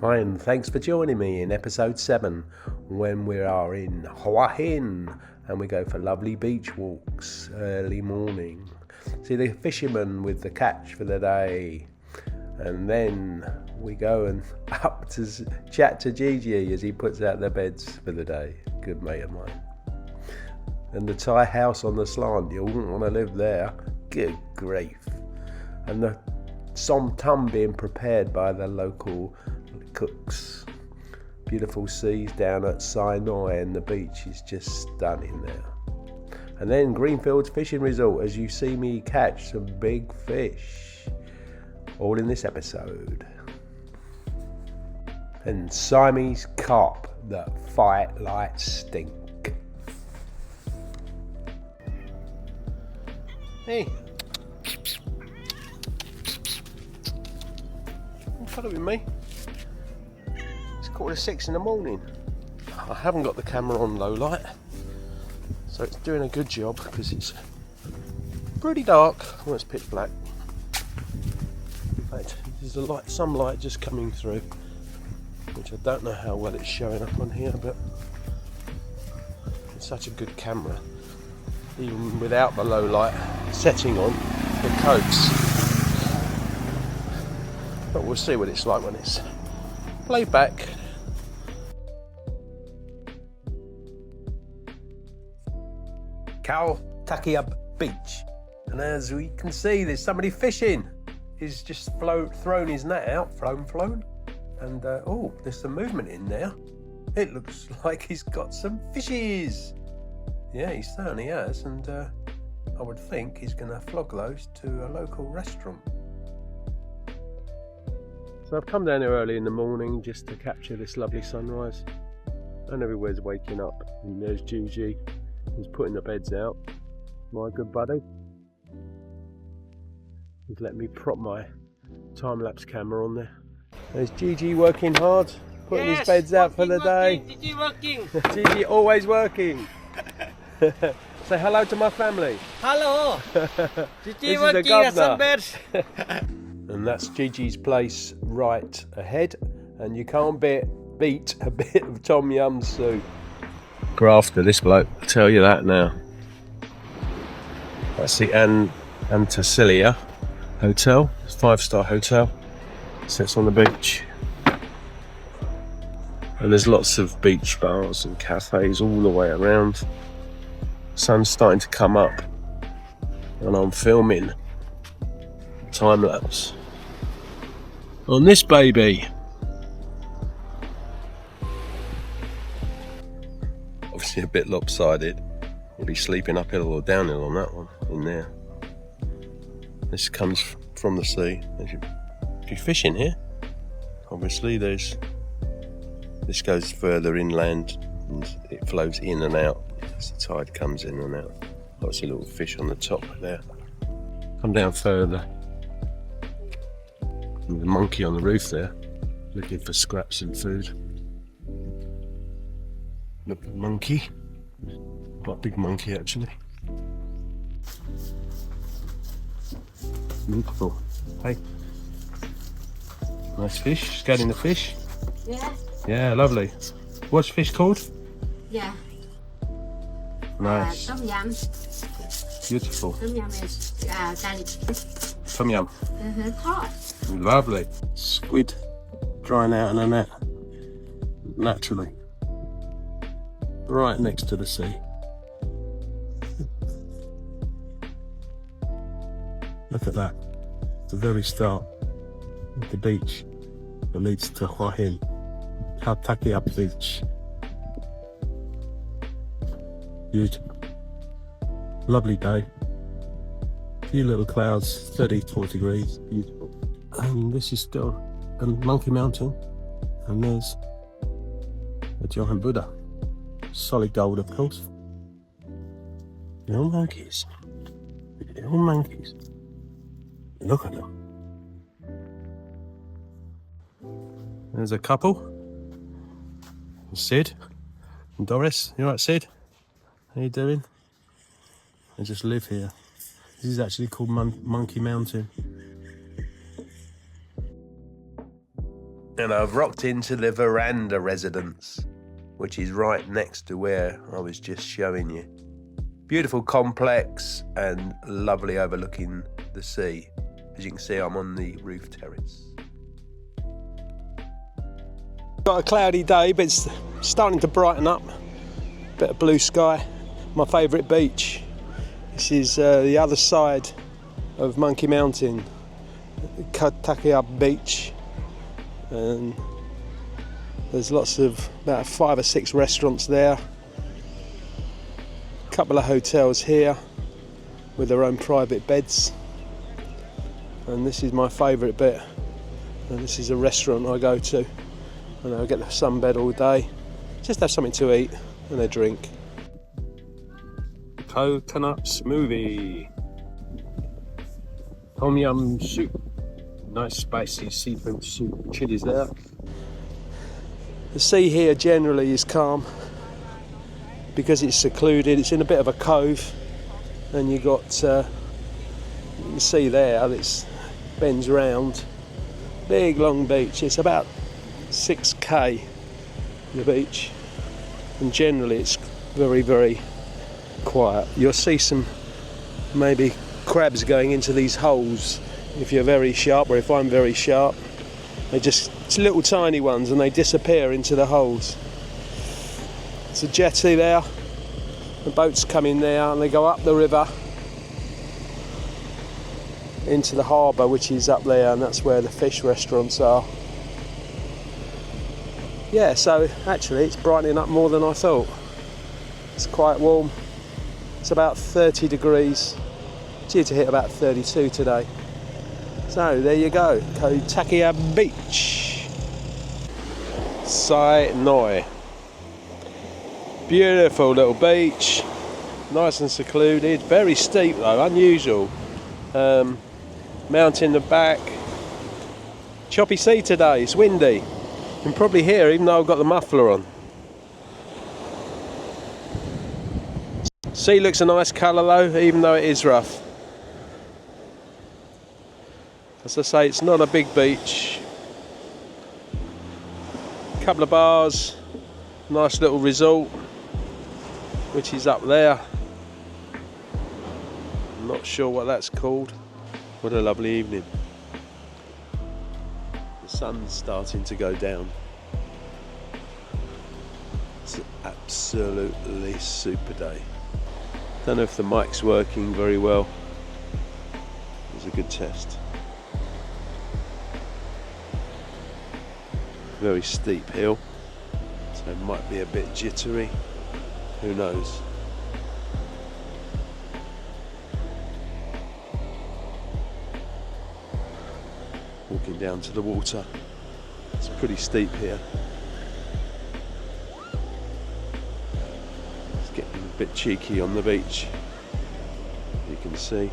Hi, and thanks for joining me in episode 7 when we are in Hua Hin and we go for lovely beach walks early morning. See the fisherman with the catch for the day, and then we go and up to chat to Gigi as he puts out the beds for the day. Good mate of mine. And the Thai house on the slant, you wouldn't want to live there. Good grief. And the som tum being prepared by the local cooks. Beautiful seas down at Sinai, and the beach is just stunning there. And then Greenfields fishing resort as you see me catch some big fish. All in this episode. And Siamese carp that fight like stink. Hey. Don't follow with me. It's 5:45 in the morning. I haven't got the camera on low light, so it's doing a good job because it's pretty dark. Well, it's pitch black. In fact, there's some light just coming through, which I don't know how well it's showing up on here, but it's such a good camera. Even without the low light setting on, it copes. But we'll see what it's like when it's laid back. Khao Takiab Beach, and as we can see, there's somebody fishing. He's just thrown his net out, flown, and there's some movement in there. It looks like he's got some fishies. Yeah, he certainly has, and I would think he's going to flog those to a local restaurant. So I've come down here early in the morning just to capture this lovely sunrise, and everywhere's waking up. And there's Gigi, who's putting the beds out. My good buddy. He's let me prop my time-lapse camera on there. There's Gigi working hard, putting his beds out for the day. Gigi working. Gigi always working. Say hello to my family. Hello. Gigi This working is the at some governor. beds. And that's Gigi's place right ahead, and you can't beat a bit of tom yum soup. Grafter, this bloke, I'll tell you that now. That's the Antalya Hotel, 5-star hotel. Sits on the beach. And there's lots of beach bars and cafes all the way around. Sun's starting to come up, and I'm filming time lapse on this baby. Obviously a bit lopsided. You'll be sleeping uphill or downhill on that one in there. This comes from the sea. If you fish in here, obviously this goes further inland and it flows in and out as the tide comes in and out. Lots of little fish on the top there. Come down further. And the monkey on the roof there, looking for scraps and food. Look at the monkey. Quite a big monkey actually. Beautiful. Hey. Nice fish. Scanning the fish. Yeah. Yeah, lovely. What's fish called? Yeah. Nice. Tom yum. Beautiful. Tom yum is garlic. Tom yum. Hot. Lovely. Squid drying out in a net. Naturally. Right next to the sea. Look at that. The very start of the beach that leads to Hua Hin. Khao Takiab Beach. Beautiful. Lovely day. Few little clouds, 34 degrees. Beautiful. And this is still a Monkey Mountain. And there's a giant Buddha. Solid gold, of course. Little monkeys. Little monkeys. Look at them. There's a couple. Sid and Doris. You alright, Sid? How you doing? They just live here. This is actually called Monkey Mountain. and I've rocked into the veranda residence, which is right next to where I was just showing you. Beautiful complex and lovely overlooking the sea. As you can see, I'm on the roof terrace. Got a cloudy day, but it's starting to brighten up. Bit of blue sky. My favourite beach. This is the other side of Monkey Mountain, Katakia Beach, and there's lots of about 5 or 6 restaurants there. A couple of hotels here with their own private beds, and this is my favourite bit. And this is a restaurant I go to, and I get the sunbed all day. Just have something to eat and a drink. Coconut smoothie, tom yum soup, nice spicy seafood soup, chilies there. The sea here generally is calm because it's secluded. It's in a bit of a cove, and you got you can see there that bends round. Big long beach. It's about 6k the beach, and generally it's very, very quiet. You'll see some maybe crabs going into these holes if you're very sharp, or if I'm very sharp. It's little tiny ones, and they disappear into the holes. It's a jetty there. The boats come in there and they go up the river into the harbour, which is up there, and that's where the fish restaurants are. Yeah, so actually it's brightening up more than I thought. It's quite warm. It's about 30 degrees, due to hit about 32 today. So there you go, Katakia Beach. Sai Noi. Beautiful little beach, nice and secluded, very steep though, unusual. Mountain in the back. Choppy sea today, it's windy. You can probably hear even though I've got the muffler on. Sea looks a nice colour though, even though it is rough. As I say, it's not a big beach. Couple of bars, nice little resort, which is up there. I'm not sure what that's called. What a lovely evening. The sun's starting to go down. It's an absolutely super day. Don't know if the mic's working very well. It was a good test. Very steep hill, so it might be a bit jittery. Who knows? Walking down to the water. It's pretty steep here. It's getting a bit cheeky on the beach, you can see.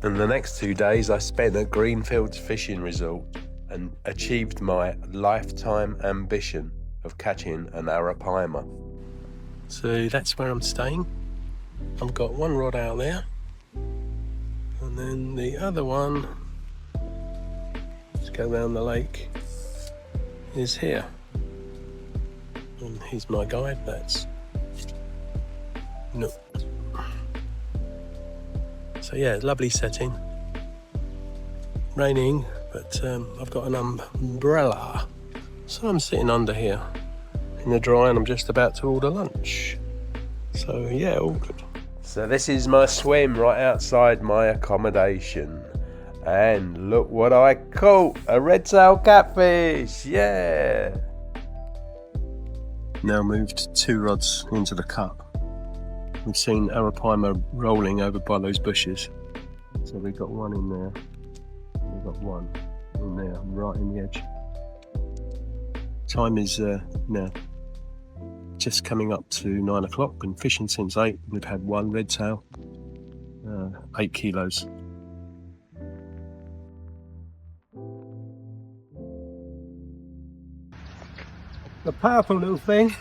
And the next 2 days I spent at Greenfields fishing resort and achieved my lifetime ambition of catching an arapaima. So that's where I'm staying. I've got one rod out there, and then the other one, let's go around the lake, is here. And here's my guide, that's no. So yeah, lovely setting. Raining, but I've got an umbrella. So I'm sitting under here in the dry, and I'm just about to order lunch. So yeah, all good. So this is my swim right outside my accommodation. And look what I caught, a red-tailed catfish, yeah! Now moved 2 rods into the cup. We've seen arapaima rolling over by those bushes. So we've got one in there, we've got one in there, right in the edge. Time is now just coming up to 9 o'clock, and fishing since 8. We've had one red tail, 8 kilos. A powerful little thing,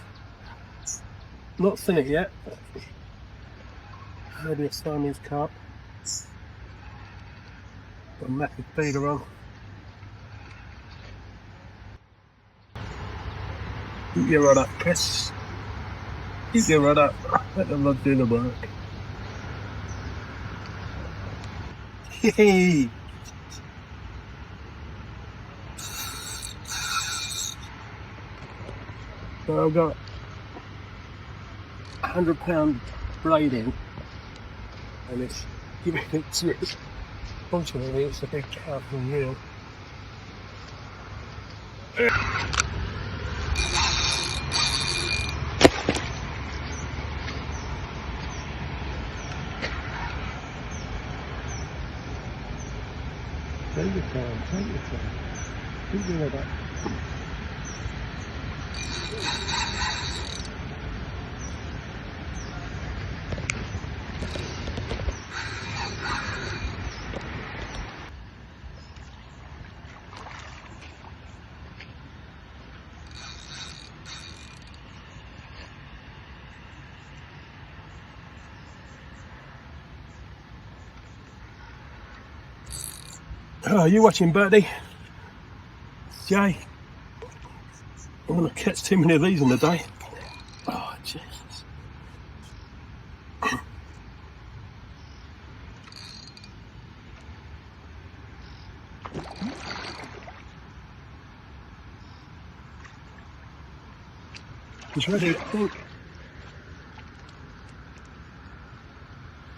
not seen it yet. Maybe a Siamese carp. Got a massive feeder on. Keep your rod up, Chris. Keep your rod up. Let the rod do the work. Yay! So I've got £100 braid in, and it's giving it switch. Fortunately, it's a big powerful reel. Take your time, take your time. Keep your head up. Oh, are you watching, Bertie? Jay? I'm going to catch too many of these in a day. Oh, Jesus. He's ready, I think.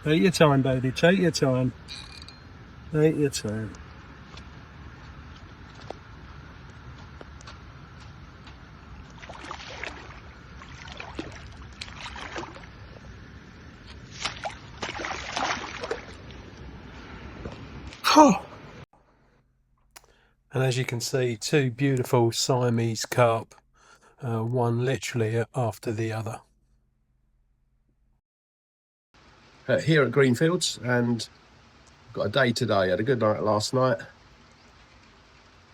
Take your time, baby. Take your time. Take your time. Oh. And as you can see, two beautiful Siamese carp, one literally after the other. Here at Greenfields, and got a day today. Had a good night last night,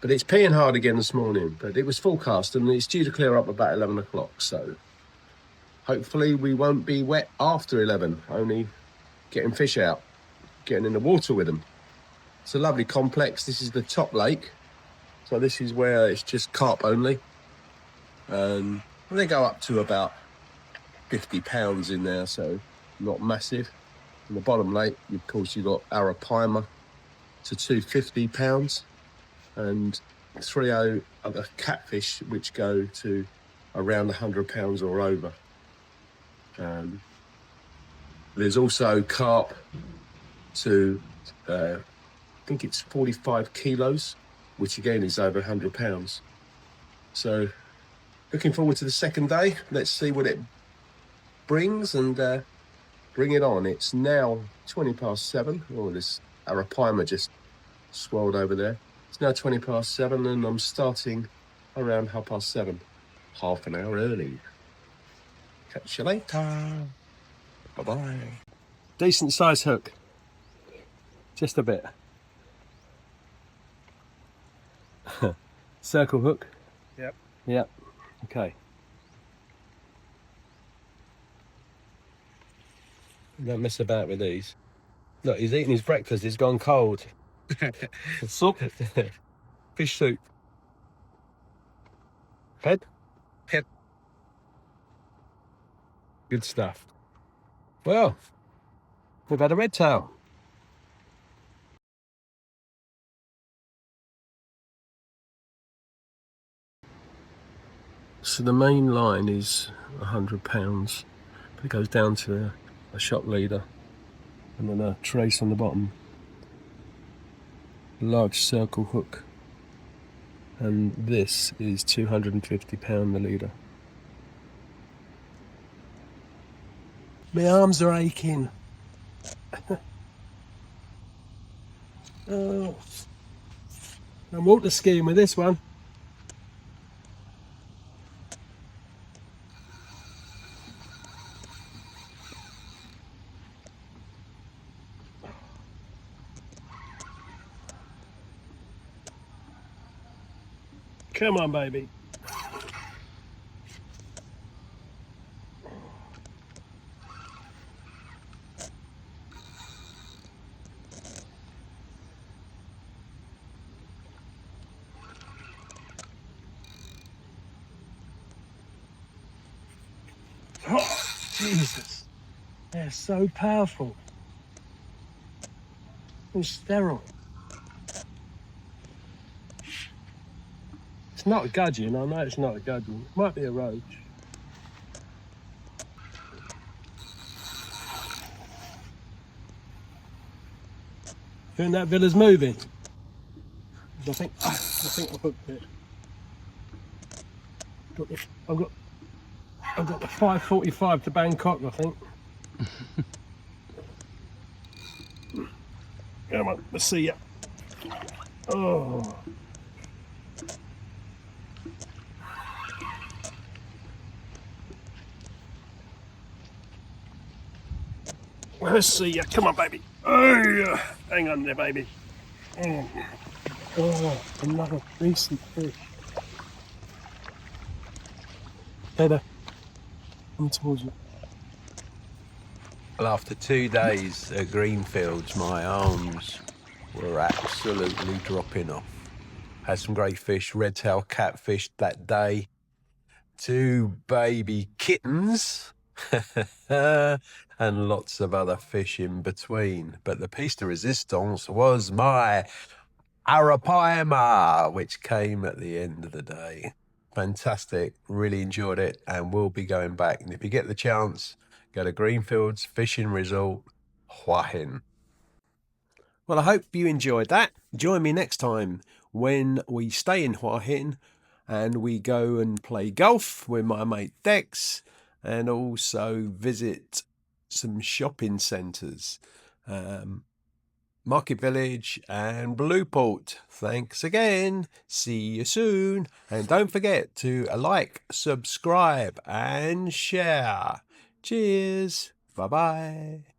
but it's peeing hard again this morning. But it was forecast, and it's due to clear up about 11 o'clock. So hopefully we won't be wet after 11. Only getting fish out, getting in the water with them. It's a lovely complex. This is the top lake, so this is where it's just carp only, and they go up to about 50 pounds in there, so not massive. In the bottom lake, of course, you've got arapaima to 250 pounds, and 3 other catfish which go to around 100 pounds or over. There's also carp to I think it's 45 kilos, which again is over 100 pounds. So looking forward to the second day. Let's see what it brings and bring it on. It's now 20 past 7. Oh, this arapaima just swirled over there. It's now 20 past 7 and I'm starting around 7:30. Half an hour early. Catch you later. Bye-bye. Decent size hook. Just a bit. Circle hook? Yep. Yep. Okay. Don't mess about with these. Look, he's eating his breakfast. It's gone cold. Soup. Fish soup. Head? Head. Good stuff. Well, we've had a red tail. So the main line is 100 pounds, but it goes down to a shop leader and then a trace on the bottom. Large circle hook, and this is £250 the leader. My arms are aching. Oh, I'm water skiing with this one. Come on, baby. Jesus. They're so powerful. And sterile. It's not a gudgeon, I know it's not a gudgeon. It might be a roach. Think that villa's moving? I think I've hooked it. I've got the 5:45 to Bangkok, I think. Come on, let's see ya. Oh. Let's see ya. Come on, baby. Oh, yeah. Hang on there, baby. Oh, another decent fish. Heather, come towards you. Well, after 2 days at Greenfields, my arms were absolutely dropping off. Had some great fish, red tail catfish that day, 2 baby kittens, and lots of other fish in between. But the piece de resistance was my arapaima, which came at the end of the day. Fantastic, really enjoyed it, and we'll be going back. And if you get the chance, go to Greenfields Fishing Resort, Hua Hin. Well, I hope you enjoyed that. Join me next time when we stay in Hua Hin and we go and play golf with my mate Dex and also visit some shopping centres, Market Village and Blueport. Thanks again. See you soon. And don't forget to like, subscribe and share. Cheers. Bye-bye.